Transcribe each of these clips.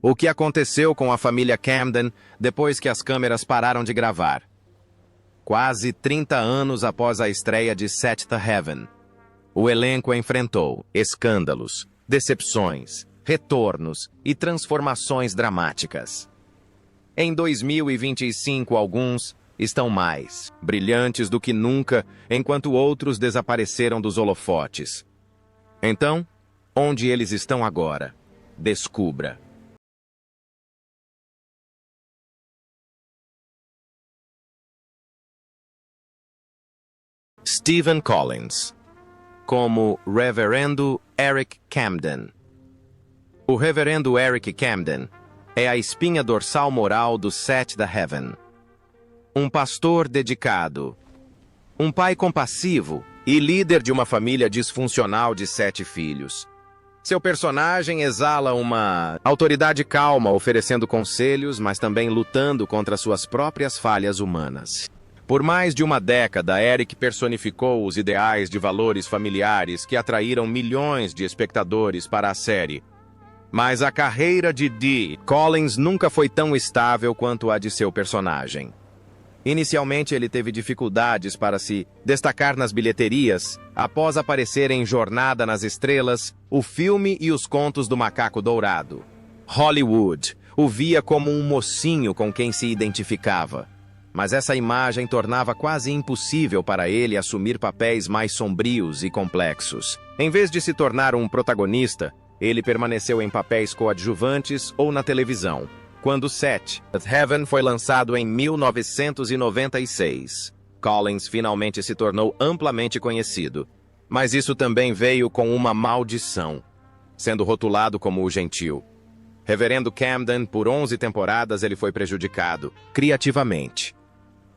O que aconteceu com a família Camden depois que as câmeras pararam de gravar? Quase 30 anos após a estreia de Set the Heaven, o elenco enfrentou escândalos, decepções, retornos e transformações dramáticas. Em 2025, alguns estão mais brilhantes do que nunca, enquanto outros desapareceram dos holofotes. Então, onde eles estão agora? Descubra. Stephen Collins, como Reverendo Eric Camden. O Reverendo Eric Camden é a espinha dorsal moral do Set the Heaven. Um pastor dedicado, um pai compassivo e líder de uma família disfuncional de 7 filhos. Seu personagem exala uma autoridade calma, oferecendo conselhos, mas também lutando contra suas próprias falhas humanas. Por mais de uma década, Eric personificou os ideais de valores familiares que atraíram milhões de espectadores para a série. Mas a carreira de D. Collins nunca foi tão estável quanto a de seu personagem. Inicialmente, ele teve dificuldades para se destacar nas bilheterias após aparecer em Jornada nas Estrelas, o filme e os contos do Macaco Dourado. Hollywood o via como um mocinho com quem se identificava. Mas essa imagem tornava quase impossível para ele assumir papéis mais sombrios e complexos. Em vez de se tornar um protagonista, ele permaneceu em papéis coadjuvantes ou na televisão. Quando Set the Heaven foi lançado em 1996, Collins finalmente se tornou amplamente conhecido. Mas isso também veio com uma maldição, sendo rotulado como o gentil. Reverendo Camden, por 11 temporadas, ele foi prejudicado, criativamente.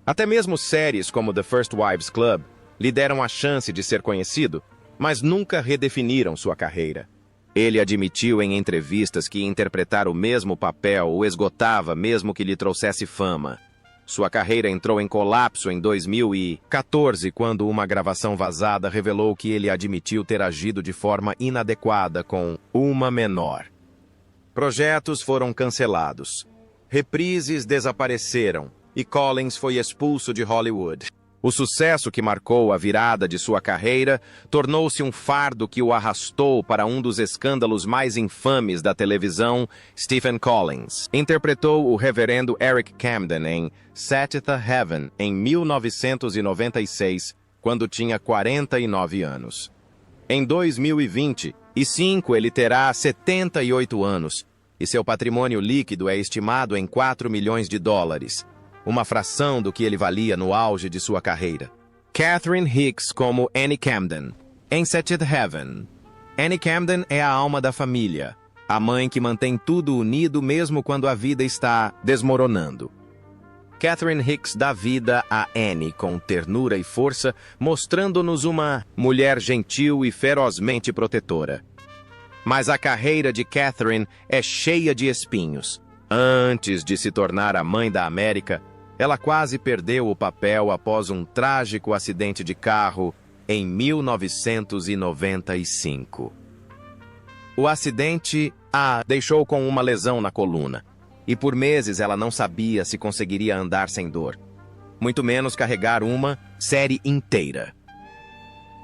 Até mesmo séries como The First Wives Club lhe deram a chance de ser conhecido, mas nunca redefiniram sua carreira. Ele admitiu em entrevistas que interpretar o mesmo papel o esgotava mesmo que lhe trouxesse fama. Sua carreira entrou em colapso em 2014, quando uma gravação vazada revelou que ele admitiu ter agido de forma inadequada com uma menor. Projetos foram cancelados. Reprises desapareceram. E Collins foi expulso de Hollywood. O sucesso que marcou a virada de sua carreira tornou-se um fardo que o arrastou para um dos escândalos mais infames da televisão. Stephen Collins interpretou o reverendo Eric Camden em Set the Heaven em 1996, quando tinha 49 anos. Em 2025, ele terá 78 anos, e seu patrimônio líquido é estimado em 4 milhões de dólares. Uma fração do que ele valia no auge de sua carreira. Catherine Hicks como Annie Camden, em Set the Heaven. Annie Camden é a alma da família, a mãe que mantém tudo unido mesmo quando a vida está desmoronando. Catherine Hicks dá vida a Annie com ternura e força, mostrando-nos uma mulher gentil e ferozmente protetora. Mas a carreira de Catherine é cheia de espinhos. Antes de se tornar a mãe da América, ela quase perdeu o papel após um trágico acidente de carro em 1995. O acidente a deixou com uma lesão na coluna, e por meses ela não sabia se conseguiria andar sem dor, muito menos carregar uma série inteira.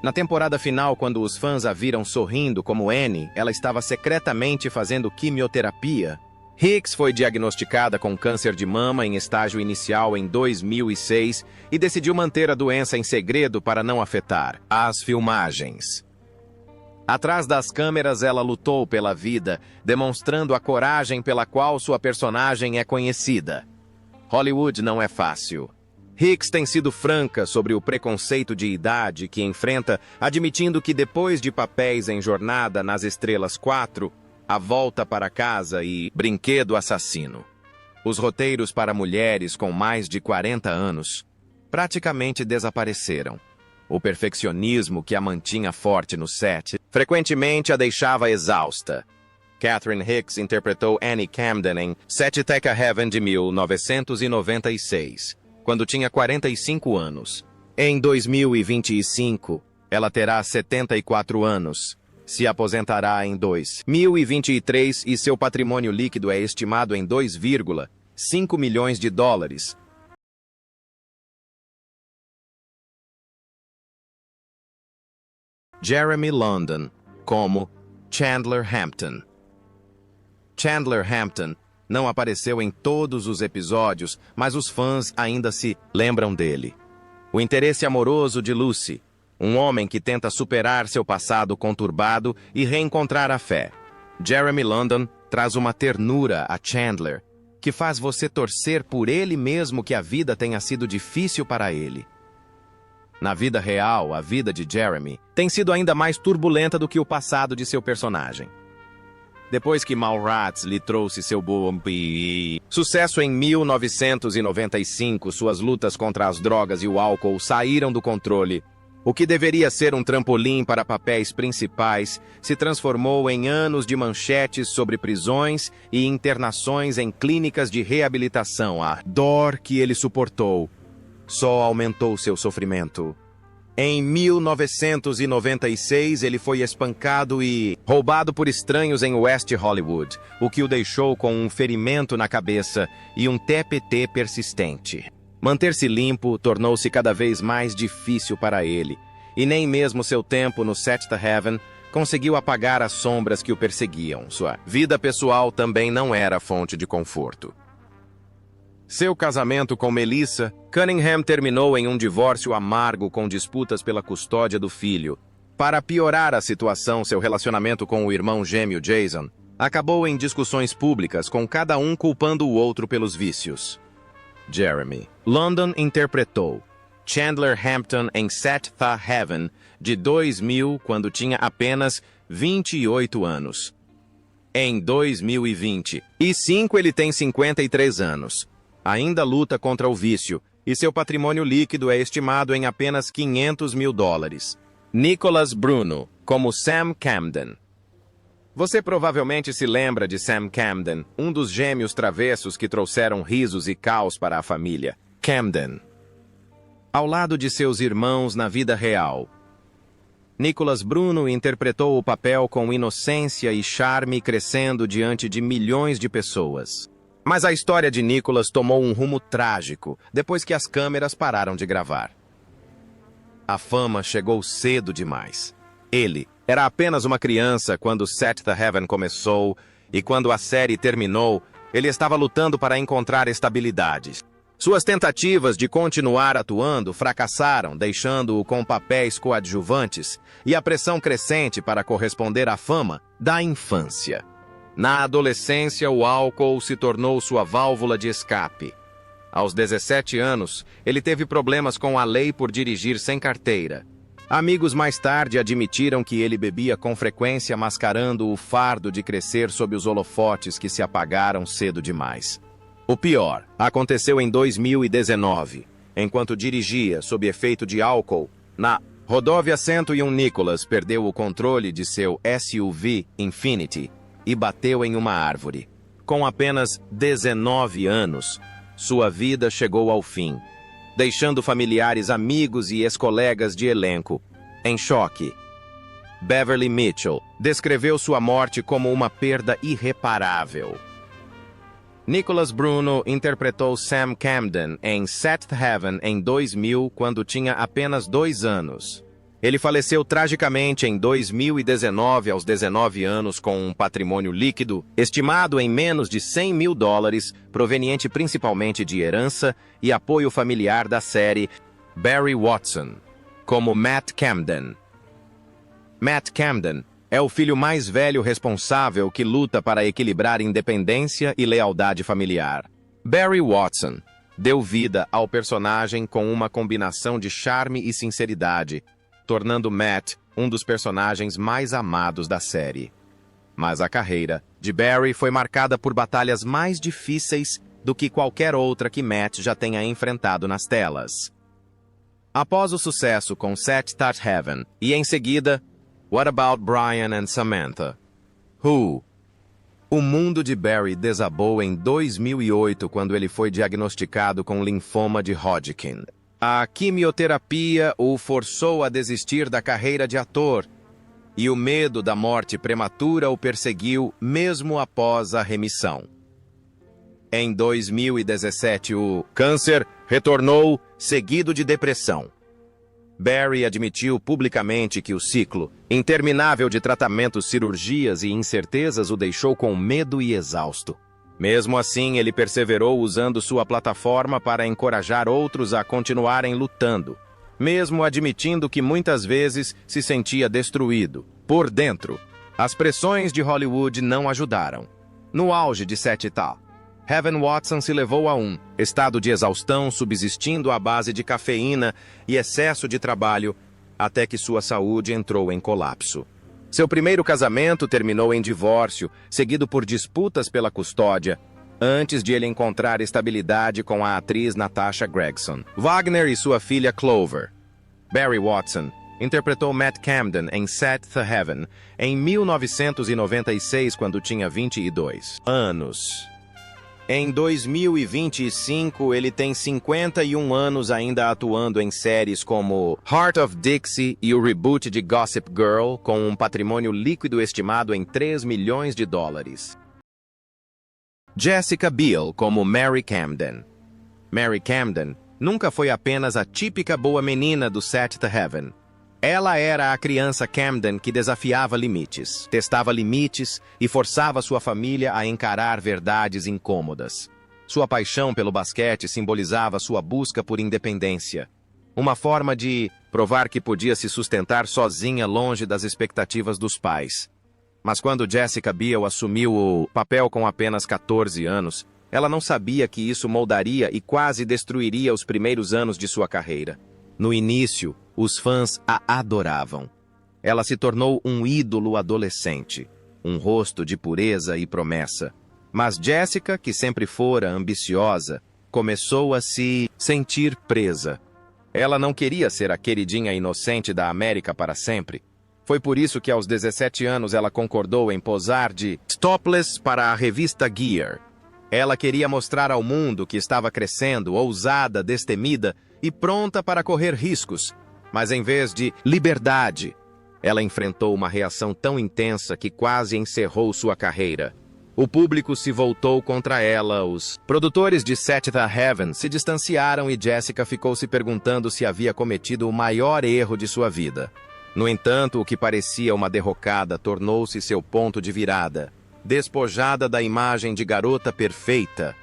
Na temporada final, quando os fãs a viram sorrindo como Annie, ela estava secretamente fazendo quimioterapia. Hicks foi diagnosticada com câncer de mama em estágio inicial em 2006 e decidiu manter a doença em segredo para não afetar as filmagens. Atrás das câmeras, ela lutou pela vida, demonstrando a coragem pela qual sua personagem é conhecida. Hollywood não é fácil. Hicks tem sido franca sobre o preconceito de idade que enfrenta, admitindo que depois de papéis em Jornada nas Estrelas 4, A Volta para Casa e Brinquedo Assassino, os roteiros para mulheres com mais de 40 anos praticamente desapareceram. O perfeccionismo que a mantinha forte no set frequentemente a deixava exausta. Catherine Hicks interpretou Annie Camden em Set the Heaven de 1996, quando tinha 45 anos. Em 2025, ela terá 74 anos. Se aposentará em 2023 e seu patrimônio líquido é estimado em 2,5 milhões de dólares. Jeremy London, como Chandler Hampton. Chandler Hampton não apareceu em todos os episódios, mas os fãs ainda se lembram dele. O interesse amoroso de Lucy, um homem que tenta superar seu passado conturbado e reencontrar a fé. Jeremy London traz uma ternura a Chandler, que faz você torcer por ele mesmo que a vida tenha sido difícil para ele. Na vida real, a vida de Jeremy tem sido ainda mais turbulenta do que o passado de seu personagem. Depois que Mallrats lhe trouxe seu sucesso em 1995, suas lutas contra as drogas e o álcool saíram do controle. O que deveria ser um trampolim para papéis principais se transformou em anos de manchetes sobre prisões e internações em clínicas de reabilitação. A dor que ele suportou só aumentou seu sofrimento. Em 1996, ele foi espancado e roubado por estranhos em West Hollywood, o que o deixou com um ferimento na cabeça e um TPT persistente. Manter-se limpo tornou-se cada vez mais difícil para ele, e nem mesmo seu tempo no Seventh Heaven conseguiu apagar as sombras que o perseguiam. Sua vida pessoal também não era fonte de conforto. Seu casamento com Melissa Cunningham terminou em um divórcio amargo com disputas pela custódia do filho. Para piorar a situação, seu relacionamento com o irmão gêmeo Jason acabou em discussões públicas, com cada um culpando o outro pelos vícios. Jeremy London interpretou Chandler Hampton em Seventh Heaven de 2000, quando tinha apenas 28 anos. Em 2025, ele tem 53 anos. Ainda luta contra o vício, e seu patrimônio líquido é estimado em apenas $500 mil. Nicholas Bruno, como Sam Camden. Você provavelmente se lembra de Sam Camden, um dos gêmeos travessos que trouxeram risos e caos para a família. Camden, ao lado de seus irmãos na vida real. Nicholas Bruno interpretou o papel com inocência e charme, crescendo diante de milhões de pessoas. Mas a história de Nicholas tomou um rumo trágico depois que as câmeras pararam de gravar. A fama chegou cedo demais. Ele era apenas uma criança quando Seventh Heaven começou, e quando a série terminou, ele estava lutando para encontrar estabilidade. Suas tentativas de continuar atuando fracassaram, deixando-o com papéis coadjuvantes e a pressão crescente para corresponder à fama da infância. Na adolescência, o álcool se tornou sua válvula de escape. Aos 17 anos, ele teve problemas com a lei por dirigir sem carteira. Amigos mais tarde admitiram que ele bebia com frequência, mascarando o fardo de crescer sob os holofotes que se apagaram cedo demais. O pior aconteceu em 2019, enquanto dirigia sob efeito de álcool na rodovia 101. Nicholas perdeu o controle de seu SUV Infiniti e bateu em uma árvore. Com apenas 19 anos, sua vida chegou ao fim, deixando familiares, amigos e ex-colegas de elenco em choque. Beverly Mitchell descreveu sua morte como uma perda irreparável. Nicholas Bruno interpretou Sam Camden em Seventh Heaven em 2000, quando tinha apenas 2 anos. Ele faleceu tragicamente em 2019, aos 19 anos, com um patrimônio líquido estimado em menos de $100 mil, proveniente principalmente de herança e apoio familiar da série. Barry Watson, como Matt Camden. Matt Camden é o filho mais velho responsável que luta para equilibrar independência e lealdade familiar. Barry Watson deu vida ao personagem com uma combinação de charme e sinceridade, tornando Matt um dos personagens mais amados da série. Mas a carreira de Barry foi marcada por batalhas mais difíceis do que qualquer outra que Matt já tenha enfrentado nas telas. Após o sucesso com Seventh Heaven e em seguida What About Brian and Samantha? O mundo de Barry desabou em 2008 quando ele foi diagnosticado com linfoma de Hodgkin. A quimioterapia o forçou a desistir da carreira de ator, e o medo da morte prematura o perseguiu mesmo após a remissão. Em 2017, o câncer retornou, seguido de depressão. Barry admitiu publicamente que o ciclo interminável de tratamentos, cirurgias e incertezas o deixou com medo e exausto. Mesmo assim, ele perseverou usando sua plataforma para encorajar outros a continuarem lutando, mesmo admitindo que muitas vezes se sentia destruído. Por dentro, as pressões de Hollywood não ajudaram. No auge de Setita, Heaven Watson se levou a um estado de exaustão, subsistindo à base de cafeína e excesso de trabalho, até que sua saúde entrou em colapso. Seu primeiro casamento terminou em divórcio, seguido por disputas pela custódia, antes de ele encontrar estabilidade com a atriz Natasha Gregson. Wagner e sua filha Clover. Barry Watson interpretou Matt Camden em Set the Heaven em 1996, quando tinha 22 anos. Em 2025, ele tem 51 anos, ainda atuando em séries como Heart of Dixie e o reboot de Gossip Girl, com um patrimônio líquido estimado em $3 milhões. Jessica Biel como Mary Camden. Mary Camden nunca foi apenas a típica boa menina do Set the Heaven. Ela era a criança Camden que desafiava limites, testava limites e forçava sua família a encarar verdades incômodas. Sua paixão pelo basquete simbolizava sua busca por independência, uma forma de provar que podia se sustentar sozinha longe das expectativas dos pais. Mas quando Jessica Biel assumiu o papel com apenas 14 anos, ela não sabia que isso moldaria e quase destruiria os primeiros anos de sua carreira. No início, os fãs a adoravam. Ela se tornou um ídolo adolescente, um rosto de pureza e promessa. Mas Jessica, que sempre fora ambiciosa, começou a se sentir presa. Ela não queria ser a queridinha inocente da América para sempre. Foi por isso que aos 17 anos ela concordou em posar de topless para a revista Gear. Ela queria mostrar ao mundo que estava crescendo, ousada, destemida e pronta para correr riscos. Mas em vez de liberdade, ela enfrentou uma reação tão intensa que quase encerrou sua carreira. O público se voltou contra ela, os produtores de Set the Heaven se distanciaram e Jessica ficou se perguntando se havia cometido o maior erro de sua vida. No entanto, o que parecia uma derrocada tornou-se seu ponto de virada. Despojada da imagem de garota perfeita,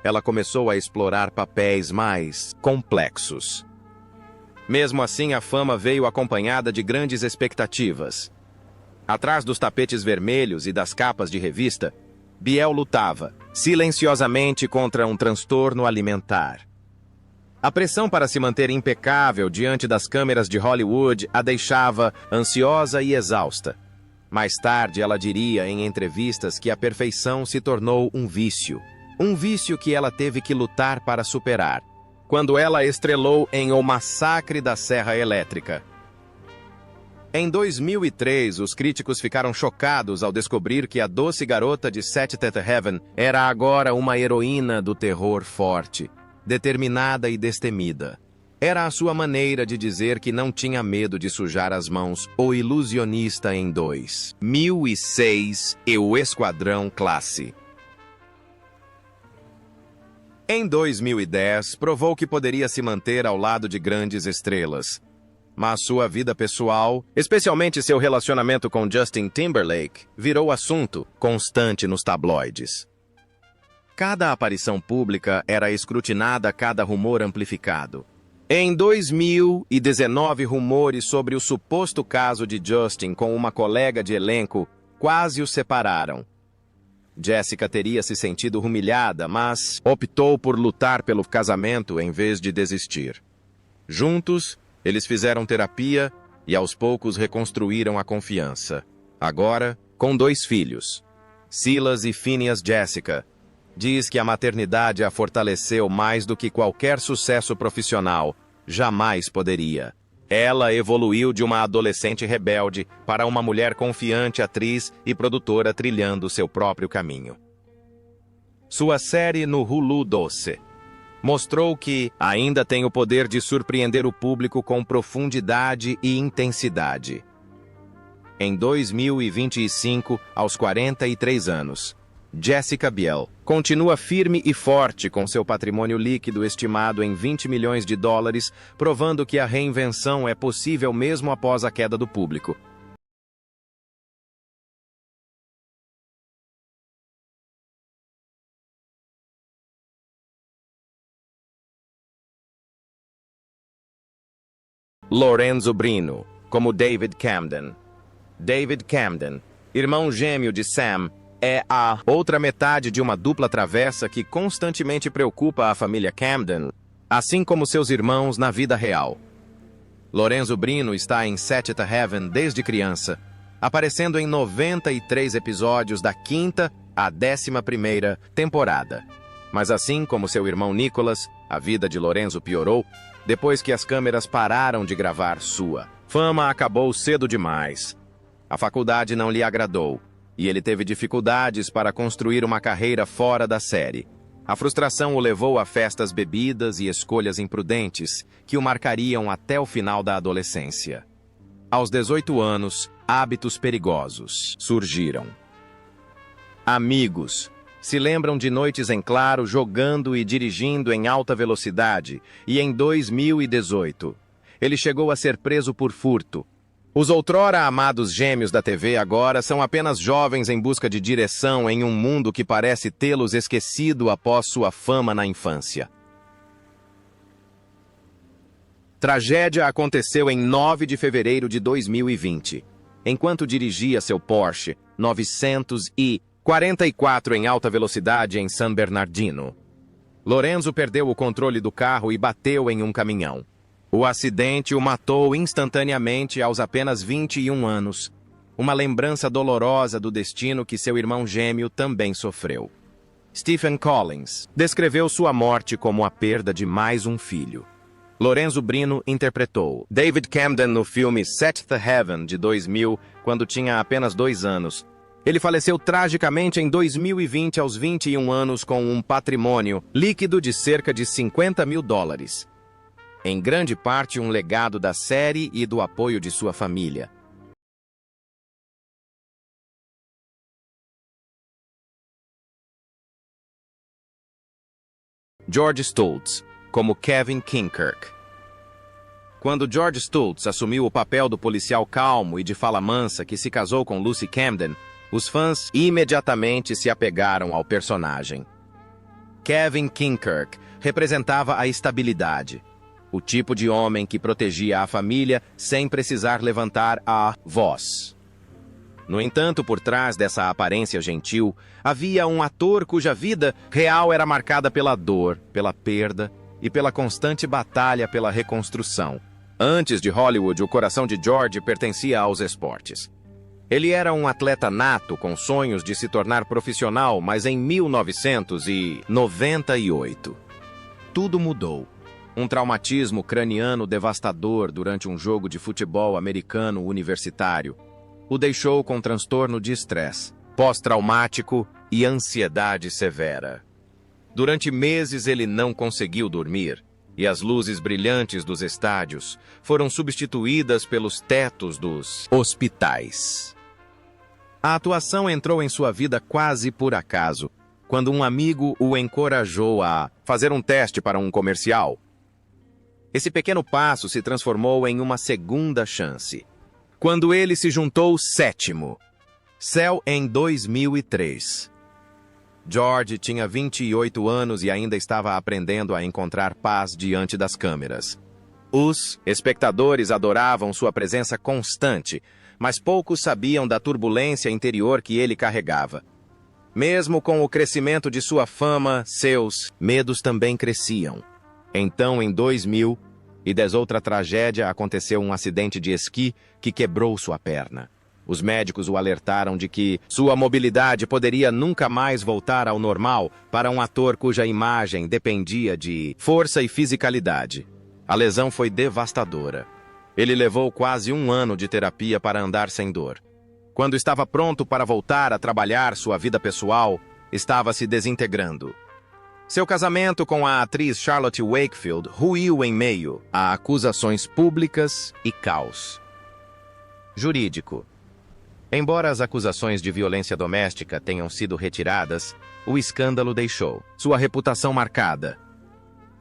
ela começou a explorar papéis mais complexos. Mesmo assim, a fama veio acompanhada de grandes expectativas. Atrás dos tapetes vermelhos e das capas de revista, Biel lutava, silenciosamente, contra um transtorno alimentar. A pressão para se manter impecável diante das câmeras de Hollywood a deixava ansiosa e exausta. Mais tarde, ela diria em entrevistas que a perfeição se tornou um vício que ela teve que lutar para superar, quando ela estrelou em O Massacre da Serra Elétrica. Em 2003, os críticos ficaram chocados ao descobrir que a doce garota de Set the Heaven era agora uma heroína do terror forte, determinada e destemida. Era a sua maneira de dizer que não tinha medo de sujar as mãos. O Ilusionista em 2006 e o Esquadrão Classe. Em 2010, provou que poderia se manter ao lado de grandes estrelas. Mas sua vida pessoal, especialmente seu relacionamento com Justin Timberlake, virou assunto constante nos tabloides. Cada aparição pública era escrutinada, cada rumor amplificado. Em 2019, rumores sobre o suposto caso de Justin com uma colega de elenco quase o separaram. Jessica teria se sentido humilhada, mas optou por lutar pelo casamento em vez de desistir. Juntos, eles fizeram terapia e aos poucos reconstruíram a confiança. Agora, com 2 filhos, Silas e Phineas. Jessica diz que a maternidade a fortaleceu mais do que qualquer sucesso profissional jamais poderia. Ela evoluiu de uma adolescente rebelde para uma mulher confiante, atriz e produtora trilhando seu próprio caminho. Sua série no Hulu Doce mostrou que ainda tem o poder de surpreender o público com profundidade e intensidade. em 2025, aos 43 anos. Jessica Biel continua firme e forte com seu patrimônio líquido estimado em 20 milhões de dólares, provando que a reinvenção é possível mesmo após a queda do público. Lorenzo Brino, como David Camden. David Camden, irmão gêmeo de Sam, é a outra metade de uma dupla travessa que constantemente preocupa a família Camden, assim como seus irmãos na vida real. Lorenzo Brino está em Set It Heaven desde criança, aparecendo em 93 episódios da 5ª à 11ª temporada. Mas assim como seu irmão Nicholas, a vida de Lorenzo piorou depois que as câmeras pararam de gravar sua fama acabou cedo demais. A faculdade não lhe agradou, e ele teve dificuldades para construir uma carreira fora da série. A frustração o levou a festas bebidas e escolhas imprudentes que o marcariam até o final da adolescência. Aos 18 anos, hábitos perigosos surgiram. Amigos se lembram de noites em claro jogando e dirigindo em alta velocidade, e em 2018, ele chegou a ser preso por furto. Os outrora amados gêmeos da TV agora são apenas jovens em busca de direção em um mundo que parece tê-los esquecido após sua fama na infância. Tragédia aconteceu em 9 de fevereiro de 2020, enquanto dirigia seu Porsche 944 em alta velocidade em San Bernardino. Lorenzo perdeu o controle do carro e bateu em um caminhão. O acidente o matou instantaneamente aos apenas 21 anos, uma lembrança dolorosa do destino que seu irmão gêmeo também sofreu. Stephen Collins descreveu sua morte como a perda de mais um filho. Lorenzo Brino interpretou David Camden no filme Set It Heaven, de 2000, quando tinha apenas 2 anos. Ele faleceu tragicamente em 2020 aos 21 anos com um patrimônio líquido de cerca de 50 mil dólares. Em grande parte um legado da série e do apoio de sua família. George Stults, como Kevin Kinkerk. Quando George Stults assumiu o papel do policial calmo e de fala mansa que se casou com Lucy Camden, os fãs imediatamente se apegaram ao personagem. Kevin Kinkerk representava a estabilidade, o tipo de homem que protegia a família sem precisar levantar a voz. No entanto, por trás dessa aparência gentil, havia um ator cuja vida real era marcada pela dor, pela perda e pela constante batalha pela reconstrução. Antes de Hollywood, o coração de George pertencia aos esportes. Ele era um atleta nato com sonhos de se tornar profissional, mas em 1998, tudo mudou. Um traumatismo craniano devastador durante um jogo de futebol americano universitário o deixou com transtorno de estresse, pós-traumático e ansiedade severa. Durante meses ele não conseguiu dormir, e as luzes brilhantes dos estádios foram substituídas pelos tetos dos hospitais. A atuação entrou em sua vida quase por acaso, quando um amigo o encorajou a fazer um teste para um comercial. Esse pequeno passo se transformou em uma segunda chance, quando ele se juntou sétimo. Cell em 2003. George tinha 28 anos e ainda estava aprendendo a encontrar paz diante das câmeras. Os espectadores adoravam sua presença constante, mas poucos sabiam da turbulência interior que ele carregava. Mesmo com o crescimento de sua fama, seus medos também cresciam. Então, em 2010, outra tragédia aconteceu, um acidente de esqui que quebrou sua perna. Os médicos o alertaram de que sua mobilidade poderia nunca mais voltar ao normal para um ator cuja imagem dependia de força e fisicalidade. A lesão foi devastadora. Ele levou quase 1 ano de terapia para andar sem dor. Quando estava pronto para voltar a trabalhar, sua vida pessoal estava se desintegrando. Seu casamento com a atriz Charlotte Wakefield ruiu em meio a acusações públicas e caos jurídico. Embora as acusações de violência doméstica tenham sido retiradas, o escândalo deixou sua reputação marcada.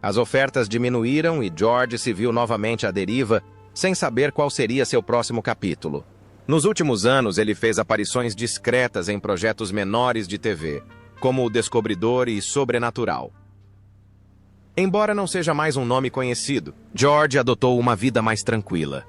As ofertas diminuíram e George se viu novamente à deriva, sem saber qual seria seu próximo capítulo. Nos últimos anos, ele fez aparições discretas em projetos menores de TV, como O Descobridor e Sobrenatural. Embora não seja mais um nome conhecido, George adotou uma vida mais tranquila.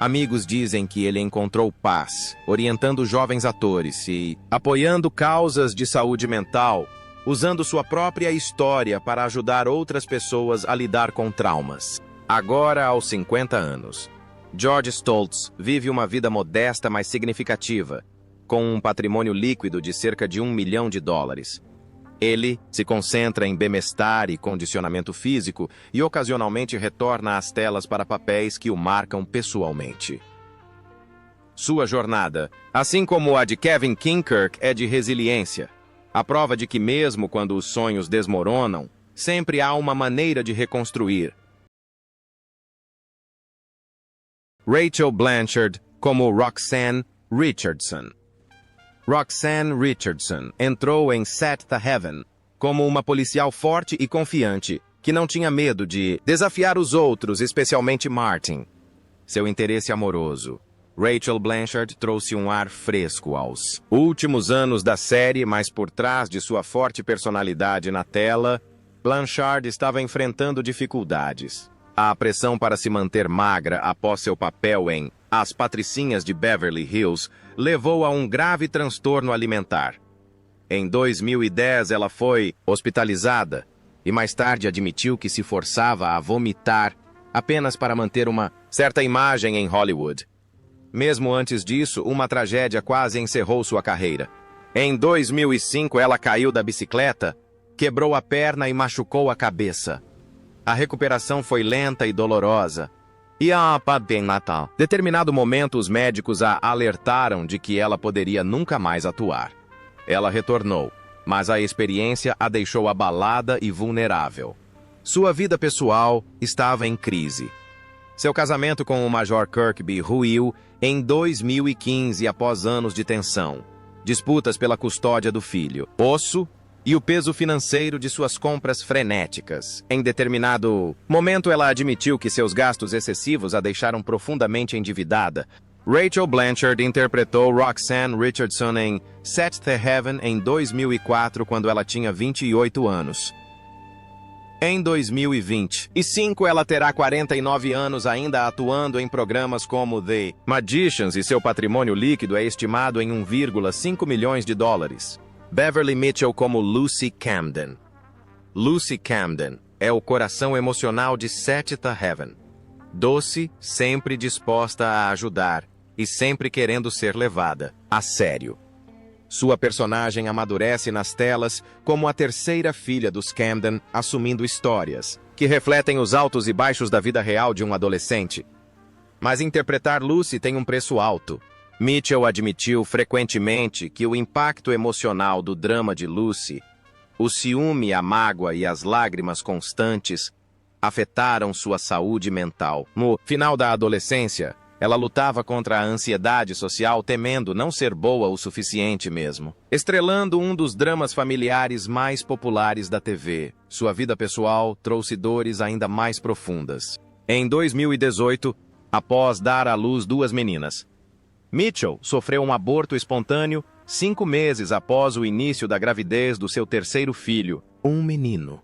Amigos dizem que ele encontrou paz, orientando jovens atores e apoiando causas de saúde mental, usando sua própria história para ajudar outras pessoas a lidar com traumas. Agora, aos 50 anos, George Stoltz vive uma vida modesta, mas significativa, com um patrimônio líquido de cerca de $1 milhão. Ele se concentra em bem-estar e condicionamento físico e ocasionalmente retorna às telas para papéis que o marcam pessoalmente. Sua jornada, assim como a de Kevin Kinkerk, é de resiliência. A prova de que mesmo quando os sonhos desmoronam, sempre há uma maneira de reconstruir. Rachel Blanchard como Roxanne Richardson. Roxanne Richardson entrou em Set the Heaven como uma policial forte e confiante, que não tinha medo de desafiar os outros, especialmente Martin. Seu interesse amoroso. Rachel Blanchard trouxe um ar fresco aos últimos anos da série, mas por trás de sua forte personalidade na tela, Blanchard estava enfrentando dificuldades. A pressão para se manter magra após seu papel em As Patricinhas de Beverly Hills levou a um grave transtorno alimentar. Em 2010, ela foi hospitalizada e mais tarde admitiu que se forçava a vomitar apenas para manter uma certa imagem em Hollywood. Mesmo antes disso, uma tragédia quase encerrou sua carreira. Em 2005, ela caiu da bicicleta, quebrou a perna e machucou a cabeça. A recuperação foi lenta e dolorosa. E em Natal. Determinado momento, os médicos a alertaram de que ela poderia nunca mais atuar. Ela retornou, mas a experiência a deixou abalada e vulnerável. Sua vida pessoal estava em crise. Seu casamento com o Major Kirkby ruiu em 2015 após anos de tensão, disputas pela custódia do filho, osso e o peso financeiro de suas compras frenéticas. Em determinado momento, ela admitiu que seus gastos excessivos a deixaram profundamente endividada. Rachel Blanchard interpretou Roxanne Richardson em Set the Heaven em 2004, quando ela tinha 28 anos. Em 2025, ela terá 49 anos ainda atuando em programas como The Magicians e seu patrimônio líquido é estimado em $1,5 milhões. Beverly Mitchell como Lucy Camden. Lucy Camden é o coração emocional de Set the Heaven. Doce, sempre disposta a ajudar e sempre querendo ser levada a sério. Sua personagem amadurece nas telas como a terceira filha dos Camden, assumindo histórias que refletem os altos e baixos da vida real de um adolescente. Mas interpretar Lucy tem um preço alto. Mitchell admitiu frequentemente que o impacto emocional do drama de Lucy, o ciúme, a mágoa e as lágrimas constantes, afetaram sua saúde mental. No final da adolescência, ela lutava contra a ansiedade social, temendo não ser boa o suficiente mesmo. Estrelando um dos dramas familiares mais populares da TV, sua vida pessoal trouxe dores ainda mais profundas. Em 2018, após dar à luz 2 meninas, Mitchell sofreu um aborto espontâneo 5 meses após o início da gravidez do seu terceiro filho, um menino.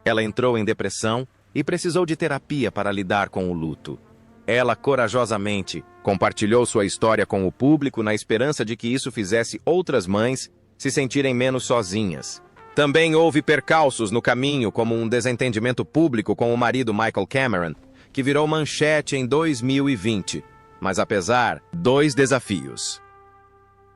Ela entrou em depressão e precisou de terapia para lidar com o luto. Ela corajosamente compartilhou sua história com o público na esperança de que isso fizesse outras mães se sentirem menos sozinhas. Também houve percalços no caminho, como um desentendimento público com o marido Michael Cameron, que virou manchete em 2020. Mas apesar, 2 desafios.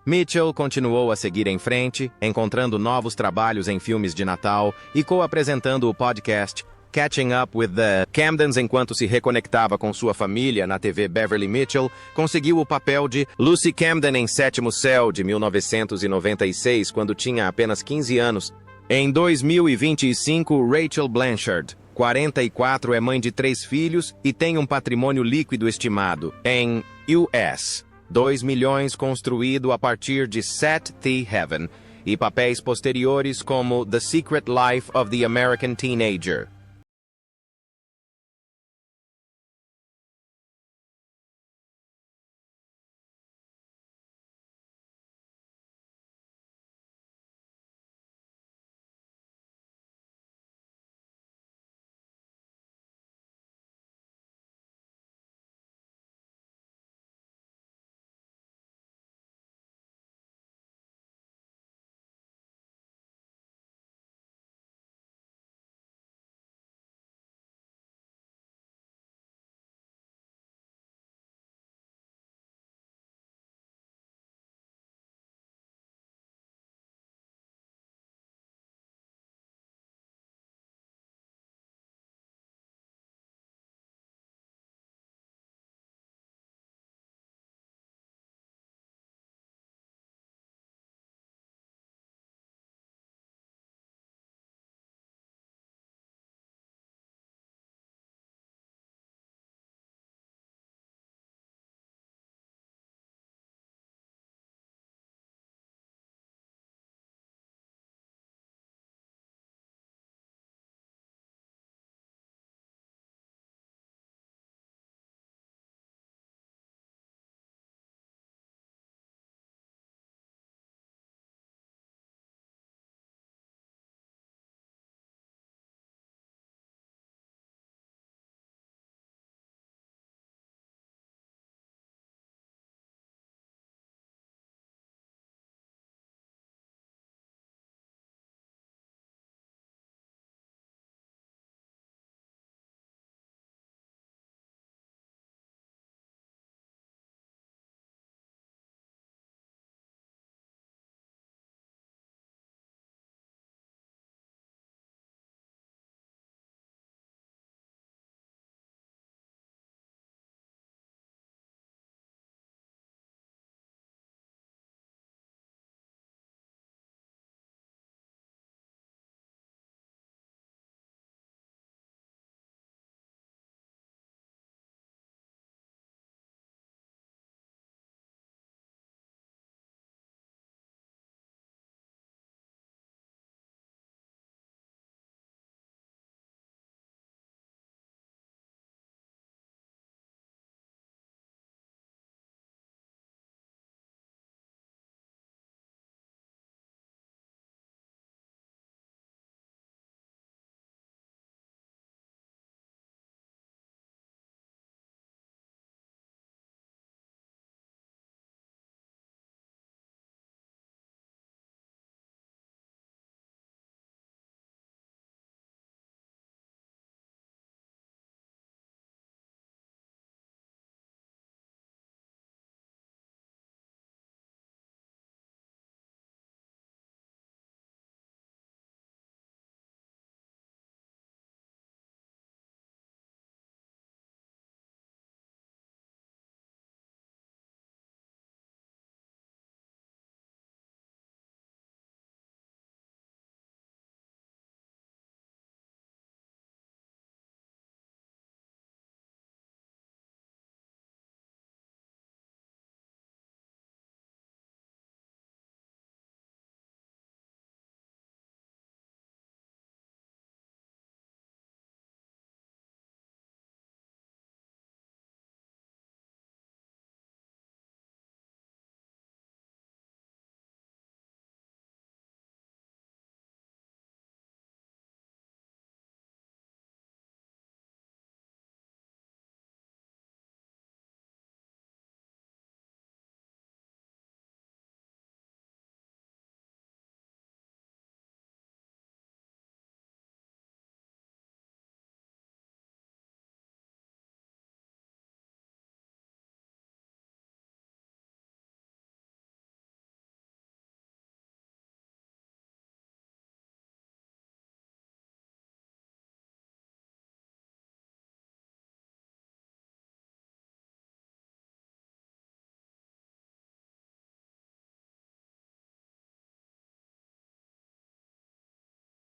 Mitchell continuou a seguir em frente, encontrando novos trabalhos em filmes de Natal e co-apresentando o podcast Catching Up with the Camdens enquanto se reconectava com sua família na TV Beverly Mitchell, conseguiu o papel de Lucy Camden em Sétimo Céu de 1996, quando tinha apenas 15 anos. Em 2025, Rachel Blanchard, 44, é mãe de 3 filhos e tem um patrimônio líquido estimado em US 2 milhões construído a partir de Set the Heaven, e papéis posteriores como The Secret Life of the American Teenager.